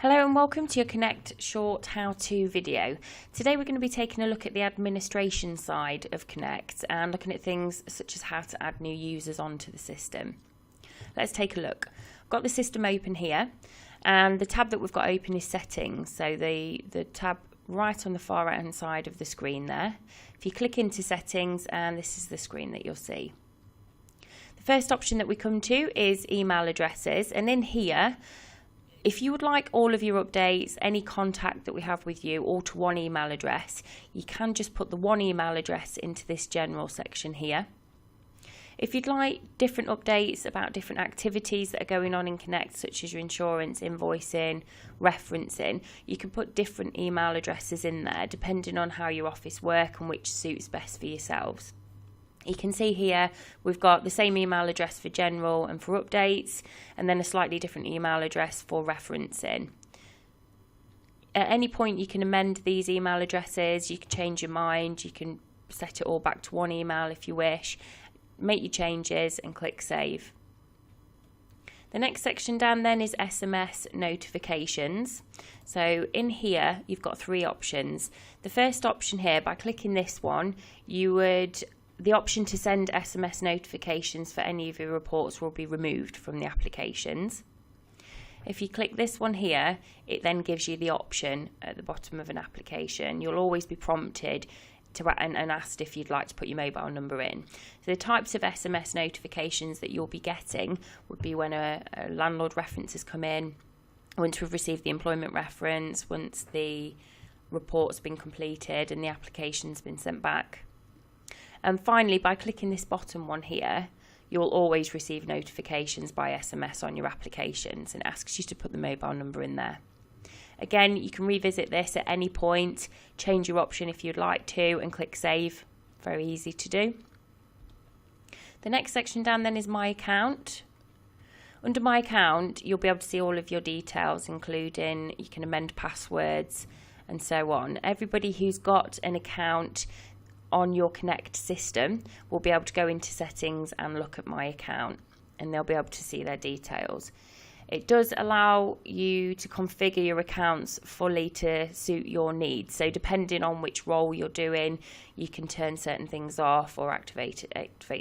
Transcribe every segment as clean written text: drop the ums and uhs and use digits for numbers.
Hello and welcome to your Connect short how-to video. Today we're going to be taking a look at the administration side of Connect and looking at things such as how to add new users onto the system. Let's take a look. I've got the system open here and the tab that we've got open is settings. So the tab right on the far right hand side of the screen there. If you click into settings, and this is the screen that you'll see. The first option that we come to is email addresses, and in here if you would like all of your updates, any contact that we have with you, all to one email address, you can just put the one email address into this general section here. If you'd like different updates about different activities that are going on in Connect, such as your insurance, invoicing, referencing, you can put different email addresses in there depending on how your office work and which suits best for yourselves. You can see here we've got the same email address for general and for updates, and then a slightly different email address for referencing. At any point you can amend these email addresses, you can change your mind, you can set it all back to one email if you wish, make your changes and click save. The next section down then is SMS notifications. So in here you've got three options. The first option here, by clicking this one, the option to send SMS notifications for any of your reports will be removed from the applications. If you click this one here, it then gives you the option at the bottom of an application. You'll always be prompted and asked if you'd like to put your mobile number in. So the types of SMS notifications that you'll be getting would be when a landlord reference has come in, once we've received the employment reference, once the report's been completed and the application's been sent back. And finally, by clicking this bottom one here, you'll always receive notifications by SMS on your applications, and it asks you to put the mobile number in there. Again, you can revisit this at any point, change your option if you'd like to, and click save. Very easy to do. The next section down then is My Account. Under My Account, you'll be able to see all of your details, including you can amend passwords and so on. Everybody who's got an account on your Connect system will be able to go into settings and look at My Account, and they'll be able to see their details. It does allow you to configure your accounts fully to suit your needs. So depending on which role you're doing, you can turn certain things off or activate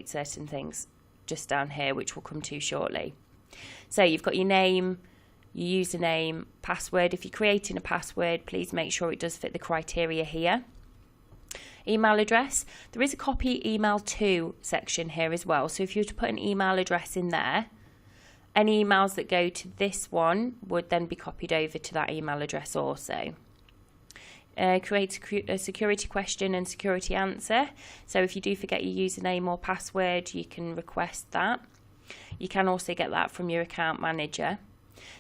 certain things just down here, which we'll come to shortly. So you've got your name, your username, password. If you're creating a password, please make sure it does fit the criteria here. Email address, there is a copy email to section here as well. So if you were to put an email address in there, any emails that go to this one would then be copied over to that email address also. Create a security question and security answer. So if you do forget your username or password, you can request that. You can also get that from your account manager.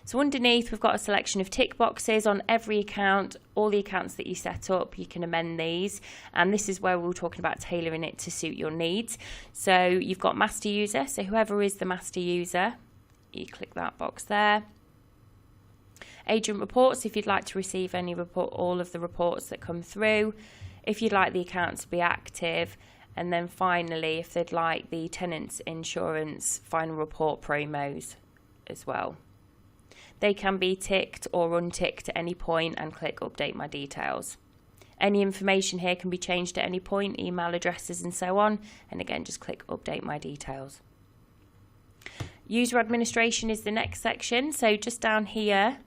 So underneath we've got a selection of tick boxes on every account. All the accounts that you set up, you can amend these, and this is where we're talking about tailoring it to suit your needs. So you've got master user, so whoever is the master user, you click that box there. Agent reports, if you'd like to receive all of the reports that come through, if you'd like the account to be active, and then finally if they'd like the tenant's insurance final report promos as well. They can be ticked or unticked at any point, and click update my details. Any information here can be changed at any point, email addresses and so on, and again just click update my details. User administration is the next section. So just down here,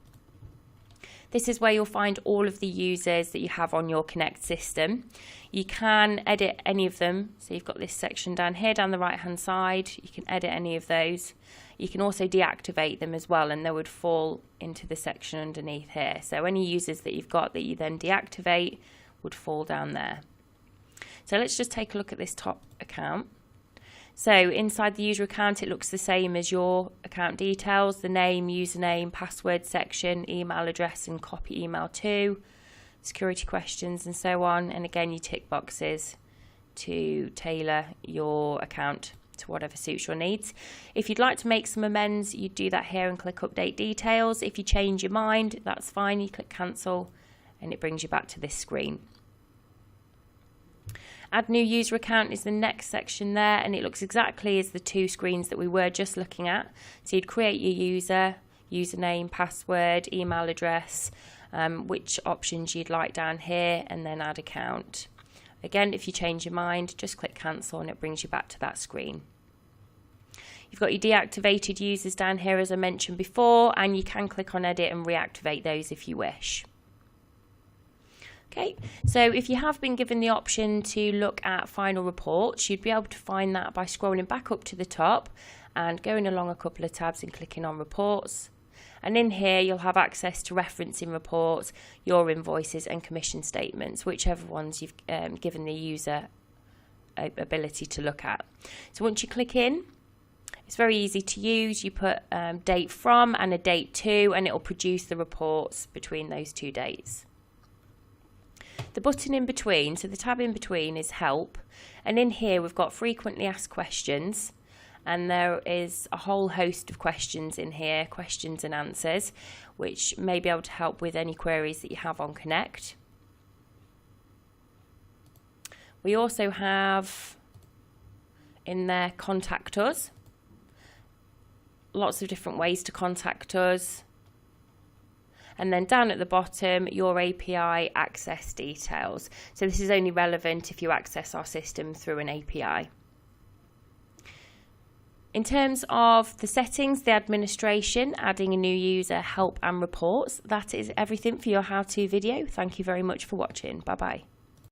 this is where you'll find all of the users that you have on your Connect system. You can edit any of them. So you've got this section down here down the right hand side. You can edit any of those. You can also deactivate them as well, and they would fall into the section underneath here. So any users that you've got that you then deactivate would fall down there. So let's just take a look at this top account. So inside the user account, it looks the same as your account details, the name, username, password section, email address and copy email to, security questions and so on. And again, you tick boxes to tailor your account to whatever suits your needs. If you'd like to make some amends, you do that here and click update details. If you change your mind, that's fine. You click cancel and it brings you back to this screen. Add new user account is the next section there, and it looks exactly as the two screens that we were just looking at. So you'd create your user, username, password, email address, which options you'd like down here, and then add account. Again, if you change your mind, just click cancel and it brings you back to that screen. You've got your deactivated users down here, as I mentioned before, and you can click on edit and reactivate those if you wish. Okay, so if you have been given the option to look at final reports, you'd be able to find that by scrolling back up to the top and going along a couple of tabs and clicking on reports. And in here you'll have access to referencing reports, your invoices and commission statements, whichever ones you've given the user ability to look at. So once you click in, it's very easy to use. You put date from and a date to, and it will produce the reports between those two dates. The button in between, so the tab in between, is help, and in here we've got frequently asked questions, and there is a whole host of questions in here, questions and answers, which may be able to help with any queries that you have on Connect. We also have in there contact us. Lots of different ways to contact us. And then down at the bottom, your API access details. So this is only relevant if you access our system through an API. In terms of the settings, the administration, adding a new user, help and reports, that is everything for your how-to video. Thank you very much for watching. Bye-bye.